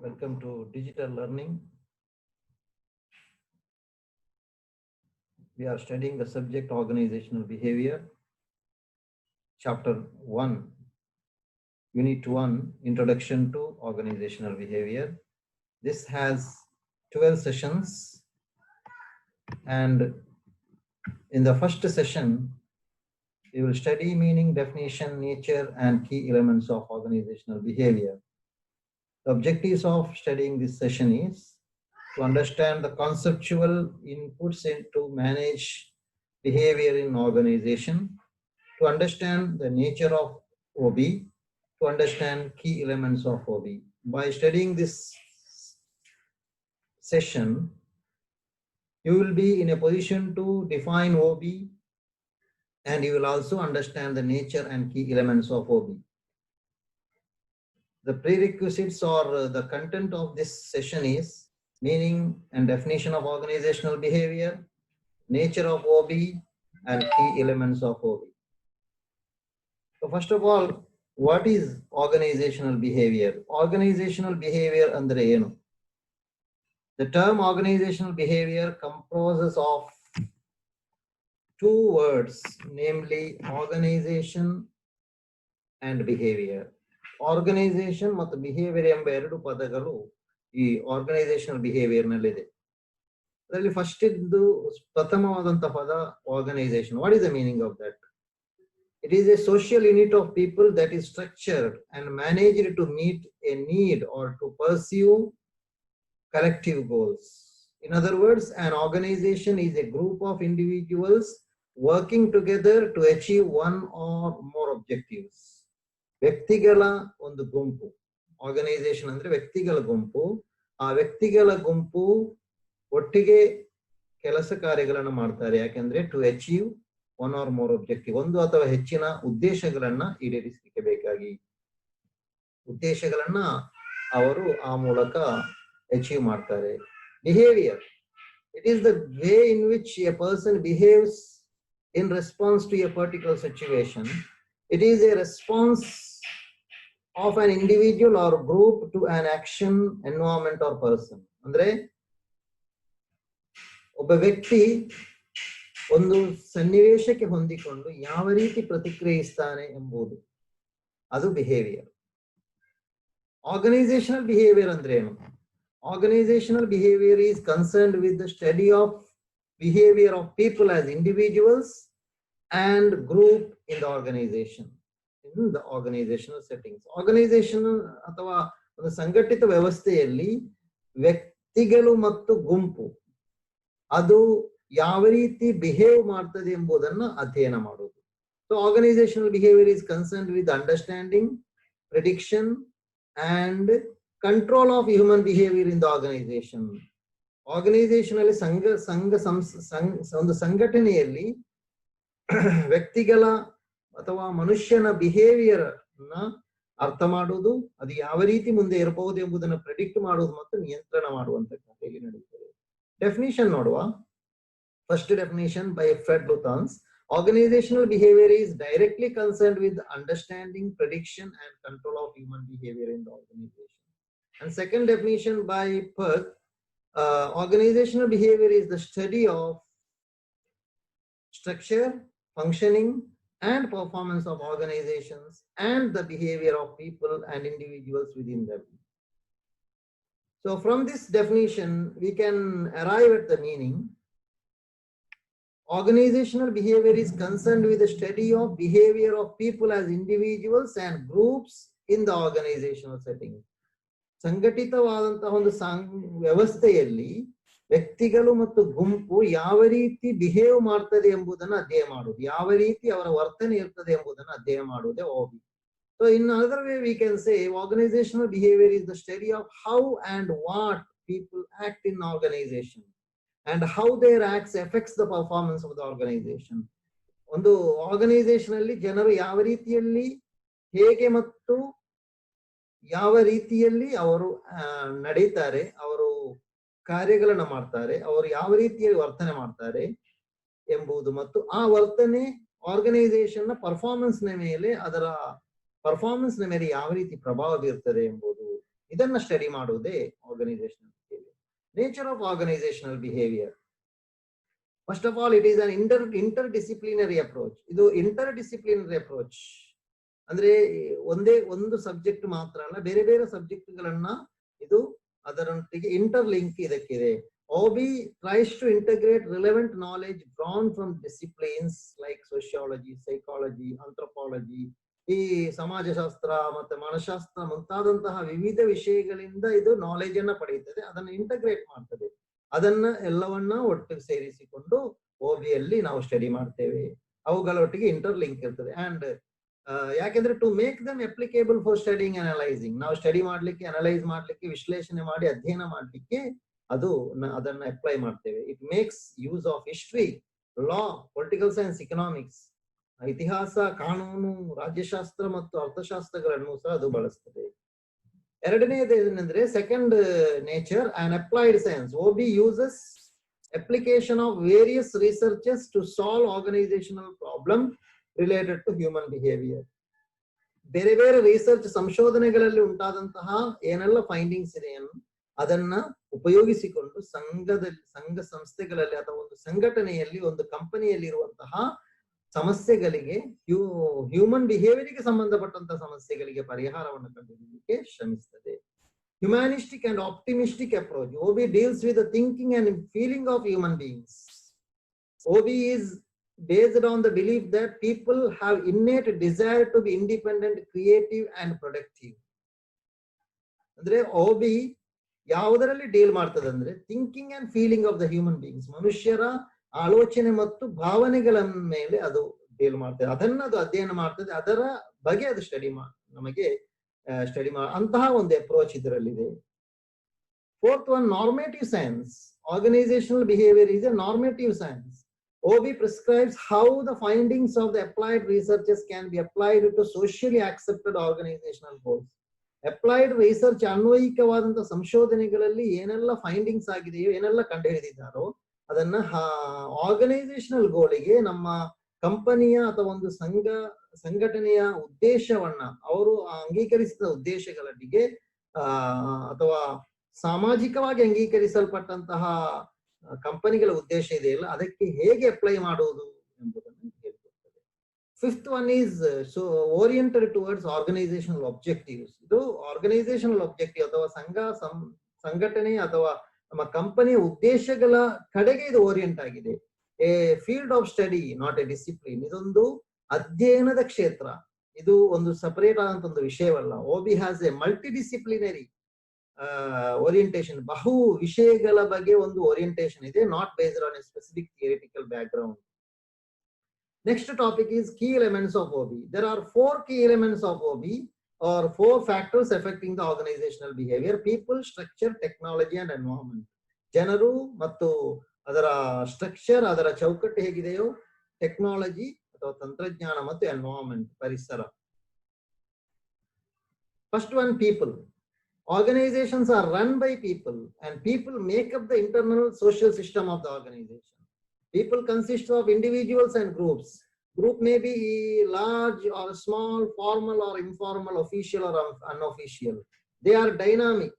Welcome to Digital Learning. We are studying the subject organizational behavior, Chapter 1, Unit 1, Introduction to Organizational Behavior. This has 12 sessions, and in the first session, we will study meaning, definition, nature, and key elements of organizational behavior. The objectives of studying this session is to understand the conceptual inputs to manage behavior in organization, to understand the nature of OB, to understand key elements of OB. By studying this session, you will be in a position to define OB, and you will also understand the nature and key elements of OB. The prerequisites or the content of this session is meaning and definition of organizational behavior, nature of OB, and key elements of OB. So first of all, what is organizational behavior? Organizational behavior andre enu? The term organizational behavior composes of two words, namely organization and behavior. Organization ಮತ್ತು behavior ಎಂಬ ಎರಡು ಪದಗಳು ಈ organizational behavior ನಲ್ಲಿದೆ. ಅದರಲ್ಲಿ first ಇದ್ದು ಪ್ರಥಮವಾದಂತಹ ಪದ organization. What is the meaning of that? It is a social unit of people that is structured and managed to meet a need or to pursue collective goals. In other words, an organization is a group of individuals working together to achieve one or more objectives. ವ್ಯಕ್ತಿಗಳ ಒಂದು ಗುಂಪು, organisation ಅಂದ್ರೆ ವ್ಯಕ್ತಿಗಳ ಗುಂಪು. ಆ ವ್ಯಕ್ತಿಗಳ ಗುಂಪು ಒಟ್ಟಿಗೆ ಕೆಲಸ ಕಾರ್ಯಗಳನ್ನು ಮಾಡ್ತಾರೆ. ಯಾಕೆಂದ್ರೆ to achieve one or more objective, ಒಂದು ಅಥವಾ ಹೆಚ್ಚಿನ ಉದ್ದೇಶಗಳನ್ನ ಈಡೇರಿಸಲಿಕ್ಕೆ ಬೇಕಾಗಿ ಉದ್ದೇಶಗಳನ್ನ ಅವರು ಆ ಮೂಲಕ ಅಚೀವ್ ಮಾಡ್ತಾರೆ. Behaviour, it is the way in which A person behaves in response to a particular situation. It is a response of an individual or group to an action, environment or person. ಅಂದ್ರೆ ಒಬ್ಬ ವ್ಯಕ್ತಿ ಒಂದು ಸನ್ನಿವೇಶಕ್ಕೆ ಹೊಂದಿಕೊಂಡು ಯಾವ ರೀತಿ ಪ್ರತಿಕ್ರಿಯಿಸ್ತಾನೆ ಎಂಬುದು ಅದು ಬಿಹೇವಿಯರ್. ಆರ್ಗನೈಸೇಷನಲ್ ಬಿಹೇವಿಯರ್ ಅಂದ್ರೆ ಏನು? Organizational behavior is concerned with the study of behavior of people as individuals and group in the organization, in the organizational settings. Organization ಅಥವಾ ಒಂದು ಸಂಘಟಿತ ವ್ಯವಸ್ಥೆಯಲ್ಲಿ ವ್ಯಕ್ತಿಗಳು ಮತ್ತು ಗುಂಪು ಅದು ಯಾವ ರೀತಿ ಬಿಹೇವ್ ಮಾಡ್ತದೆ ಎಂಬುದನ್ನು ಅಧ್ಯಯನ ಮಾಡೋದು. So organizational behavior is concerned with understanding, prediction and control of human behavior in the organization. Organisation ಅಲ್ಲಿ ಒಂದು ಸಂಘಟನೆಯಲ್ಲಿ ವ್ಯಕ್ತಿಗಳ ಅಥವಾ ಮನುಷ್ಯನ ಬಿಹೇವಿಯರ್ ನ ಅರ್ಥ ಮಾಡುವುದು, ಅದು ಯಾವ ರೀತಿ ಮುಂದೆ ಇರಬಹುದು ಎಂಬುದನ್ನು ಪ್ರೆಡಿಕ್ಟ್ ಮಾಡುವುದು ಮತ್ತು ನಿಯಂತ್ರಣ ಮಾಡುವಂತ ಕಾರ್ಯ ನಡೆಯುತ್ತದೆ. ಡೆಫಿನಿಷನ್ ನೋಡುವ. First definition by Fred Luthans. Organizational behavior is directly concerned with understanding, prediction and control of human behavior in the organization. And second definition by Perk, organizational behavior is the study of structure, functioning and performance of organizations and the behavior of people and individuals within them. So from this definition we can arrive at the meaning. Organizational behavior is concerned with the study of behavior of people as individuals and groups in the organizational setting. ಸಂಘಟಿತವಾದಂತಹ ಒಂದು ವ್ಯವಸ್ಥೆಯಲ್ಲಿ ವ್ಯಕ್ತಿಗಳು ಮತ್ತು ಗುಂಪು ಯಾವ ರೀತಿ behave ಮಾಡ್ತದೆ ಎಂಬುದನ್ನು ಅಧ್ಯಯನ ಮಾಡುವುದು, ಯಾವ ರೀತಿ ಅವರ ವರ್ತನೆ ಇರ್ತದೆ ಎಂಬುದನ್ನು ಅಧ್ಯಯನ ಮಾಡುವುದೇ OB. So in another way we can say organizational behavior is the study of how and what people act in organization and how their acts affects the performance of the organization. ಒಂದು organisation ಅಲ್ಲಿ ಜನರು ಯಾವ ರೀತಿಯಲ್ಲಿ ಹೇಗೆ ಮತ್ತು ಯಾವ ರೀತಿಯಲ್ಲಿ ಅವರು ನಡೀತಾರೆ, ಅವರು ಕಾರ್ಯಗಳನ್ನ ಮಾಡ್ತಾರೆ, ಅವರು ಯಾವ ರೀತಿಯಲ್ಲಿ ವರ್ತನೆ ಮಾಡ್ತಾರೆ ಎಂಬುದು ಮತ್ತು ಆ ವರ್ತನೆ ಆರ್ಗನೈಸೇಷನ್ ನ ಪರ್ಫಾರ್ಮೆನ್ಸ್ ನ ಮೇಲೆ, ಅದರ ಪರ್ಫಾರ್ಮೆನ್ಸ್ ನ ಮೇಲೆ ಯಾವ ರೀತಿ ಪ್ರಭಾವ ಬೀರ್ತದೆ ಎಂಬುದು, ಇದನ್ನ ಸ್ಟಡಿ ಮಾಡುವುದೇ organisational behaviour. Nature of organisational behaviour. First of all, it is an interdisciplinary approach. ಇದು interdisciplinary approach ಅಂದ್ರೆ ಒಂದೇ ಒಂದು ಸಬ್ಜೆಕ್ಟ್ ಮಾತ್ರ ಅಲ್ಲ, ಬೇರೆ ಬೇರೆ ಸಬ್ಜೆಕ್ಟ್ಗಳನ್ನ ಇದು ಅದರೊಟ್ಟಿಗೆ interlink ಇದಕ್ಕಿದೆ. OB tries to integrate relevant knowledge drawn from disciplines like sociology, psychology, anthropology, ಈ ಸಮಾಜಶಾಸ್ತ್ರ ಮತ್ತೆ ಮನಶಾಸ್ತ್ರ ಮುಂತಾದಂತಹ ವಿವಿಧ ವಿಷಯಗಳಿಂದ ಇದು ನಾಲೆಜ್ ಅನ್ನ ಪಡೆಯುತ್ತದೆ, ಅದನ್ನ ಇಂಟಗ್ರೇಟ್ ಮಾಡ್ತದೆ. ಅದನ್ನ ಎಲ್ಲವನ್ನ ಒಟ್ಟಿಗೆ ಸೇರಿಸಿಕೊಂಡು OB ಯಲ್ಲಿ ನಾವು ಸ್ಟಡಿ ಮಾಡ್ತೇವೆ. ಅವುಗಳ ಒಟ್ಟಿಗೆ ಇಂಟರ್ಲಿಂಕ್ ಇರ್ತದೆ. ಅಂಡ್ ಯಾಕೆಂದ್ರೆ to make them applicable for studying analysing, ನಾವು ಸ್ಟಡಿ ಮಾಡ್ಲಿಕ್ಕೆ, ಅನಲೈಸ್ ಮಾಡ್ಲಿಕ್ಕೆ, ವಿಶ್ಲೇಷಣೆ ಮಾಡಿ ಅಧ್ಯಯನ ಮಾಡ್ಲಿಕ್ಕೆ ಅದನ್ನ ಅಪ್ಲೈ ಮಾಡ್ತೇವೆ. It makes use of history, law, political science, economics, ಇತಿಹಾಸ, ಕಾನೂನು, ರಾಜ್ಯಶಾಸ್ತ್ರ ಮತ್ತು ಅರ್ಥಶಾಸ್ತ್ರಗಳನ್ನು ಸಹ ಅದು ಬಳಸ್ತದೆ. ಎರಡನೇದು ಏನಂದ್ರೆ second nature and applied science. OB uses application of various researches to solve organisational problem related to human behaviour. ಬೇರೆ ಬೇರೆ ರಿಸರ್ಚ್ ಸಂಶೋಧನೆಗಳಲ್ಲಿ ಉಂಟಾದಂತಹ ಏನೆಲ್ಲ ಫೈಂಡಿಂಗ್ಸ್ ಇದೆ ಅದನ್ನ ಉಪಯೋಗಿಸಿಕೊಂಡು ಸಂಘ ಸಂಸ್ಥೆಗಳಲ್ಲಿ ಅಥವಾ ಒಂದು ಸಂಘಟನೆಯಲ್ಲಿ, ಒಂದು ಕಂಪನಿಯಲ್ಲಿ ಇರುವಂತಹ ಸಮಸ್ಯೆಗಳಿಗೆ, ಹ್ಯೂಮನ್ ಬಿಹೇವಿಯರ್ಗೆ ಸಂಬಂಧಪಟ್ಟಂತಹ ಸಮಸ್ಯೆಗಳಿಗೆ ಪರಿಹಾರವನ್ನು ಕಂಡುಹಿಡಿಯಲಿಕ್ಕೆ ಶ್ರಮಿಸುತ್ತದೆ. Humanistic and optimistic approach. OB deals with the thinking and feeling of human beings. OB is based on the belief that people have innate desire to be independent, creative and productive. ಅಂದ್ರೆ OB ಯಾವುದರಲ್ಲಿ deal ಮಾಡ್ತದೆ ಅಂದ್ರೆ thinking and feeling of the human beings, ಮನುಷ್ಯರ ಆಲೋಚನೆ ಮತ್ತು ಭಾವನೆಗಳ ಮೇಲೆ ಅದು ಡೀಲ್ ಮಾಡ್ತದೆ, ಅದನ್ನ ಅದು ಅಧ್ಯಯನ ಮಾಡ್ತದೆ, ಅದರ ಬಗ್ಗೆ ಅದು ನಮಗೆ ಸ್ಟಡಿ ಅಂತಹ ಒಂದು ಅಪ್ರೋಚ್ ಇದರಲ್ಲಿದೆ. Fourth one, normative science. Organisational behaviour is a normative science. OB prescribes how the findings of the applied researches can be applied to socially accepted organizational goals. Applied research ಅನ್ವಯಿಕವಾದಂತಹ ಸಂಶೋಧನೆಗಳಲ್ಲಿ ಏನೆಲ್ಲ findings ಆಗಿದೆಯೋ, ಏನೆಲ್ಲ ಕಂಡುಹಿಡಿದಿದ್ದಾರೋ ಅದನ್ನ organisational ಗೋಲಿಗೆ, ನಮ್ಮ ಕಂಪನಿಯ ಅಥವಾ ಒಂದು ಸಂಘಟನೆಯ ಉದ್ದೇಶವನ್ನ, ಅವರು ಅಂಗೀಕರಿಸಿದ ಉದ್ದೇಶಗಳಿಗೆ ಅಥವಾ ಸಾಮಾಜಿಕವಾಗಿ ಅಂಗೀಕರಿಸಲ್ಪಟ್ಟಂತಹ ಕಂಪನಿಗಳ ಉದ್ದೇಶ ಇದೆಯಲ್ಲ, ಅದಕ್ಕೆ ಹೇಗೆ ಅಪ್ಲೈ ಮಾಡುವುದು ಎಂಬುದನ್ನು ಹೇಳ್ಕೊಡ್ತದೆ. Fifth one is oriented towards organizational objectives. ಇದು ಆರ್ಗನೈಸೇಷನಲ್ ಆಬ್ಜೆಕ್ಟಿವ್ ಅಥವಾ ಸಂಘಟನೆ ಅಥವಾ ನಮ್ಮ ಕಂಪನಿಯ ಉದ್ದೇಶಗಳ ಕಡೆಗೆ ಇದು ಓರಿಯೆಂಟ್ ಆಗಿದೆ. A field of study, not A discipline. ಇದೊಂದು ಅಧ್ಯಯನದ ಕ್ಷೇತ್ರ, ಇದು ಒಂದು ಸಪರೇಟ್ ಆದಂತ ಒಂದು ವಿಷಯವಲ್ಲ. OB has A multi disciplinary orientation, ಬಹು ವಿಷಯಗಳ ಬಗ್ಗೆ ಒಂದು ಓರಿಯಂಟೇಶನ್ ಇದೆ, not based on A specific theoretical background. Next topic is key elements of OB. There are 4 key elements of OB, or 4 factors affecting the organizational behavior: people, structure, technology and environment. ಜನರು ಮತ್ತು ಅದರ structure, ಅದರ ಚೌಕಟ್ಟು ಹೇಗಿದೆಯೋ, technology ಅಥವಾ ತಂತ್ರಜ್ಞಾನ ಮತ್ತು environment, ಪರಿಸರ. First one, people. Organizations are run by people and people make up the internal social system of the organization. People consist of individuals and groups. Group may be large or small, formal or informal, official or unofficial. They are dynamic.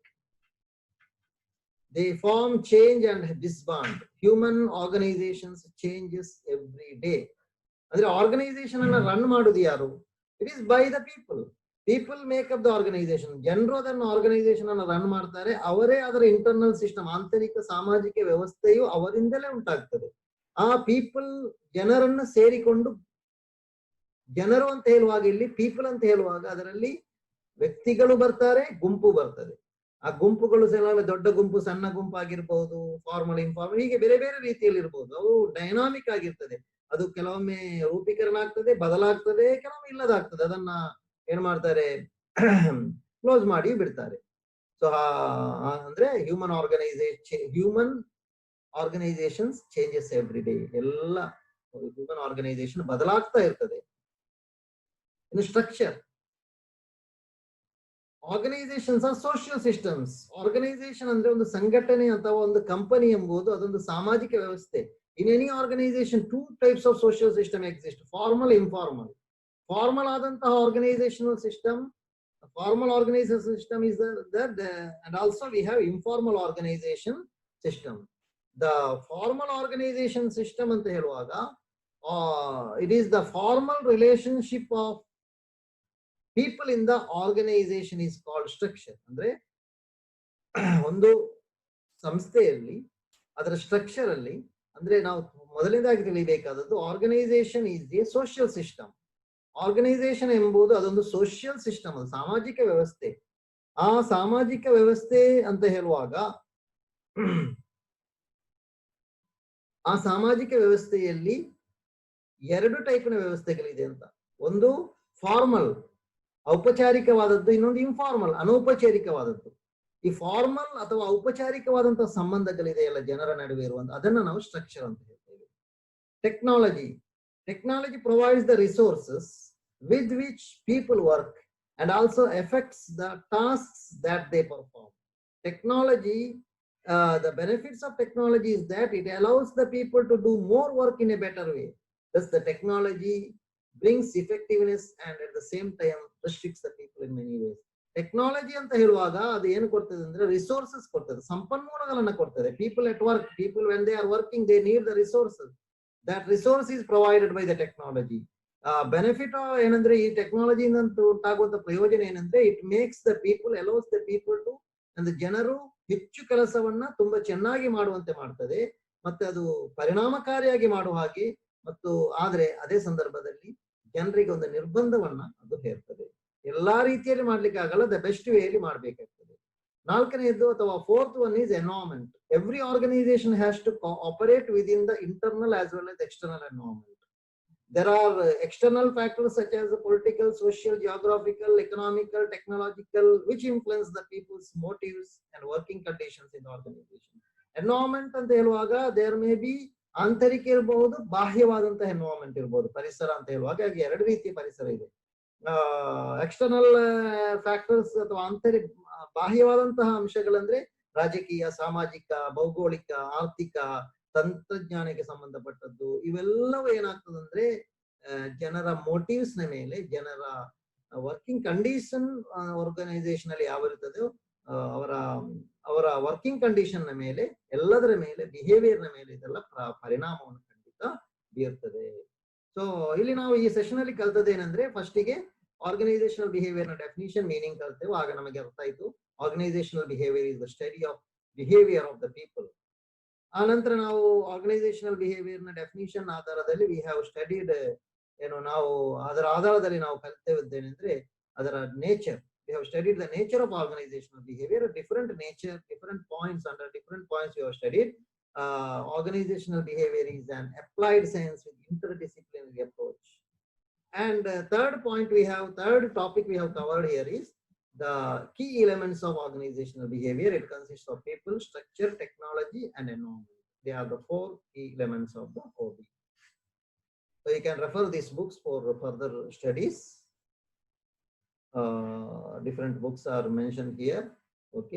They form, change and disband. Human organizations changes every day. Andre organization anna run madudu yaru? It is by the people. People make up the organization. ಜನರು ಅದನ್ನು organisation ಅನ್ನು run ಮಾಡ್ತಾರೆ, ಅವರೇ ಅದರ internal system, ಆಂತರಿಕ ಸಾಮಾಜಿಕ ವ್ಯವಸ್ಥೆಯು ಅವರಿಂದಲೇ ಉಂಟಾಗ್ತದೆ. ಆ ಪೀಪಲ್ ಜನರನ್ನ ಸೇರಿಕೊಂಡು, ಜನರು ಅಂತ ಹೇಳುವಾಗ ಇಲ್ಲಿ ಪೀಪಲ್ ಅಂತ ಹೇಳುವಾಗ ಅದರಲ್ಲಿ ವ್ಯಕ್ತಿಗಳು ಬರ್ತಾರೆ, ಗುಂಪು ಬರ್ತದೆ. ಆ ಗುಂಪುಗಳು ದೊಡ್ಡ ಗುಂಪು, ಸಣ್ಣ ಗುಂಪು ಆಗಿರ್ಬಹುದು, ಫಾರ್ಮಲ್, ಇನ್ಫಾರ್ಮಲ್, ಹೀಗೆ ಬೇರೆ ಬೇರೆ ರೀತಿಯಲ್ಲಿ ಇರ್ಬೋದು. ಅವು ಡೈನಾಮಿಕ್ ಆಗಿರ್ತದೆ. ಅದು ಕೆಲವೊಮ್ಮೆ ರೂಪೀಕರಣ ಆಗ್ತದೆ, ಬದಲಾಗ್ತದೆ, ಕೆಲವೊಮ್ಮೆ ಇಲ್ಲದಾಗ್ತದೆ. ಅದನ್ನ ಏನ್ ಮಾಡ್ತಾರೆ, ಕ್ಲೋಸ್ ಮಾಡಿ ಬಿಡ್ತಾರೆ. ಸೊ ಅಂದ್ರೆ human organisations changes every day. ಎಲ್ಲ ಹ್ಯೂಮನ್ ಆರ್ಗನೈಸೇಷನ್ ಬದಲಾಗ್ತಾ ಇರ್ತದೆ. ಇನ್ನು structure. Organisations are social systems. Organisation ಅಂದ್ರೆ ಒಂದು ಸಂಘಟನೆ ಅಥವಾ ಒಂದು ಕಂಪನಿ ಎಂಬುದು ಅದೊಂದು ಸಾಮಾಜಿಕ ವ್ಯವಸ್ಥೆ. In any organization 2 types of social system exist: formal, informal. Formal ಆದಂತಹ organizational system Formal organization system is there, and also we have informal organization system. The formal organization system anta heluvaga, it is the formal relationship of people in the organization is called structure. Andre ಒಂದು ಸಂಸ್ಥೆಯಲ್ಲಿ ಅದರ structure ಅಲ್ಲಿ ಅಂದ್ರೆ ನಾವು ಮೊದಲನೇದಾಗಿ ತಿಳಿಯಬೇಕಾದದ್ದು organization is a social system. Organization ಎಂಬುದು ಅದೊಂದು ಸೋಷಿಯಲ್ ಸಿಸ್ಟಮ್, ಅದು ಸಾಮಾಜಿಕ ವ್ಯವಸ್ಥೆ. ಆ ಸಾಮಾಜಿಕ ವ್ಯವಸ್ಥೆ ಅಂತ ಹೇಳುವಾಗ ಆ ಸಾಮಾಜಿಕ ವ್ಯವಸ್ಥೆಯಲ್ಲಿ ಎರಡು ಟೈಪಿನ ವ್ಯವಸ್ಥೆಗಳಿದೆ ಅಂತ. ಒಂದು ಫಾರ್ಮಲ್ ಔಪಚಾರಿಕವಾದದ್ದು, ಇನ್ನೊಂದು ಇನ್ಫಾರ್ಮಲ್ ಅನೌಪಚಾರಿಕವಾದದ್ದು. ಈ ಫಾರ್ಮಲ್ ಅಥವಾ ಔಪಚಾರಿಕವಾದಂತಹ ಸಂಬಂಧಗಳಿದೆಯಲ್ಲ ಜನರ ನಡುವೆ ಇರುವಂತ, ಅದನ್ನ ನಾವು ಸ್ಟ್ರಕ್ಚರ್ ಅಂತ ಹೇಳ್ತೇವೆ. Technology provides the resources with which people work and also affects the tasks that they perform. Technology, the benefits of technology is that it allows the people to do more work in a better way. Thus the technology brings effectiveness and at the same time restricts the people in many ways. Technology ಅಂತ ಹೇಳುವಾಗ ಅದು ಏನು ಕೊಡ್ತದೆ ಅಂದ್ರೆ resources ಕೊಡ್ತದೆ, ಸಂಪನ್ಮೂಲಗಳನ್ನ ಕೊಡ್ತದೆ. People at work, people when they are working they need the resources. That resource is provided by the technology. Benefit ಏನಂದ್ರೆ ಈ ಟೆಕ್ನಾಲಜಿಯಿಂದ ಉಂಟಾಗುವಂತ ಪ್ರಯೋಜನ ಏನಂದ್ರೆ it makes the people, allows the people to, ಅಂದ್ರೆ ಜನರು ಹೆಚ್ಚು ಕೆಲಸವನ್ನ ತುಂಬಾ ಚೆನ್ನಾಗಿ ಮಾಡುವಂತೆ ಮಾಡ್ತದೆ, ಮತ್ತೆ ಅದು ಪರಿಣಾಮಕಾರಿಯಾಗಿ ಮಾಡುವ ಹಾಗೆ. ಮತ್ತು ಆದ್ರೆ ಅದೇ ಸಂದರ್ಭದಲ್ಲಿ ಜನರಿಗೆ ಒಂದು ನಿರ್ಬಂಧವನ್ನ ಅದು ಹೇರ್ತದೆ. ಎಲ್ಲಾ ರೀತಿಯಲ್ಲಿ ಮಾಡ್ಲಿಕ್ಕೆ ಆಗಲ್ಲ, ದ ಬೆಸ್ಟ್ ವೇಯಲ್ಲಿ ಮಾಡ್ಬೇಕಾಗ್ತದೆ. ನಾಲ್ಕನೆಯದ್ದು ಅಥವಾ fourth one is environment. Every organisation has to operate with in the internal as well as external environment. There are external factors such as political, social, geographical, economical, technological, which influence the people's motives and working conditions in the organization. Environment ಅಂತ ಹೇಳುವಾಗ there may be ಆಂತರಿಕ ಇರಬಹುದು, ಬಾಹ್ಯವಾದಂತಹ environment ಇರಬಹುದು. ಪರಿಸರ ಅಂತ ಹೇಳುವಾಗ ಎರಡು ರೀತಿಯ ಪರಿಸರ ಇದೆ. ಎಕ್ಸ್ಟರ್ನಲ್ ಫ್ಯಾಕ್ಟರ್ಸ್ ಅಥವಾ ಆಂತರಿಕ ಬಾಹ್ಯವಾದಂತಹ ಅಂಶಗಳಂದ್ರೆ ರಾಜಕೀಯ, ಸಾಮಾಜಿಕ, ಭೌಗೋಳಿಕ, ಆರ್ಥಿಕ, ತಂತ್ರಜ್ಞಾನಕ್ಕೆ ಸಂಬಂಧಪಟ್ಟದ್ದು. ಇವೆಲ್ಲವೂ ಏನಾಗ್ತದಂದ್ರೆ ಜನರ ಮೋಟಿವ್ಸ್ ನ ಮೇಲೆ, ಜನರ ವರ್ಕಿಂಗ್ ಕಂಡೀಷನ್ ಆರ್ಗನೈಸೇಷನ್ ಅಲ್ಲಿ ಯಾವ ಇರ್ತದೋ ಅವರ ವರ್ಕಿಂಗ್ ಕಂಡೀಷನ್ ನ ಮೇಲೆ, ಎಲ್ಲದರ ಮೇಲೆ, ಬಿಹೇವಿಯರ್ ನ ಮೇಲೆ ಇದೆಲ್ಲ ಪರಿಣಾಮವನ್ನು ಖಂಡಿತ ಬೀರ್ತದೆ. ಸೊ ಇಲ್ಲಿ ನಾವು ಈ ಸೆಷನ್ ಅಲ್ಲಿ ಕಲ್ತದೇನಂದ್ರೆ, ಫಸ್ಟಿಗೆ ಆರ್ಗನೈಸೇಷನಲ್ ಬಿಹೇವಿಯರ್ ನ ಡೆಫಿನಿಷನ್, ಮೀನಿಂಗ್ ಕಲ್ತೇವೆ. ಆಗ ನಮಗೆ ಅರ್ಥ ಆಯ್ತು organisational behaviour is the study of behaviour of the people. ಆ ನಂತರ ನಾವು ಆರ್ಗನೈಸೇಷನಲ್ ಬಿಹೇವಿಯರ್ ನ ಡೆಫಿನಿಷನ್ ಆಧಾರದಲ್ಲಿ ವಿ ಹ್ಯಾವ್ ಸ್ಟಡಿಡ್, ಏನು ನಾವು ಅದರ ಆಧಾರದಲ್ಲಿ ನಾವು ಕಲಿತೇವೆಂದ್ರೆ ಅದರ nature. We have studied the nature of organisational behaviour, different nature, different points. Under different points we have studied organizational behavior is an applied science with interdisciplinary approach. And third topic we have covered here is the key elements of organizational behavior. It consists of people, structure, technology, and environment. They are the four key elements of the OB. So you can refer these books for further studies. Different books are mentioned here. Okay.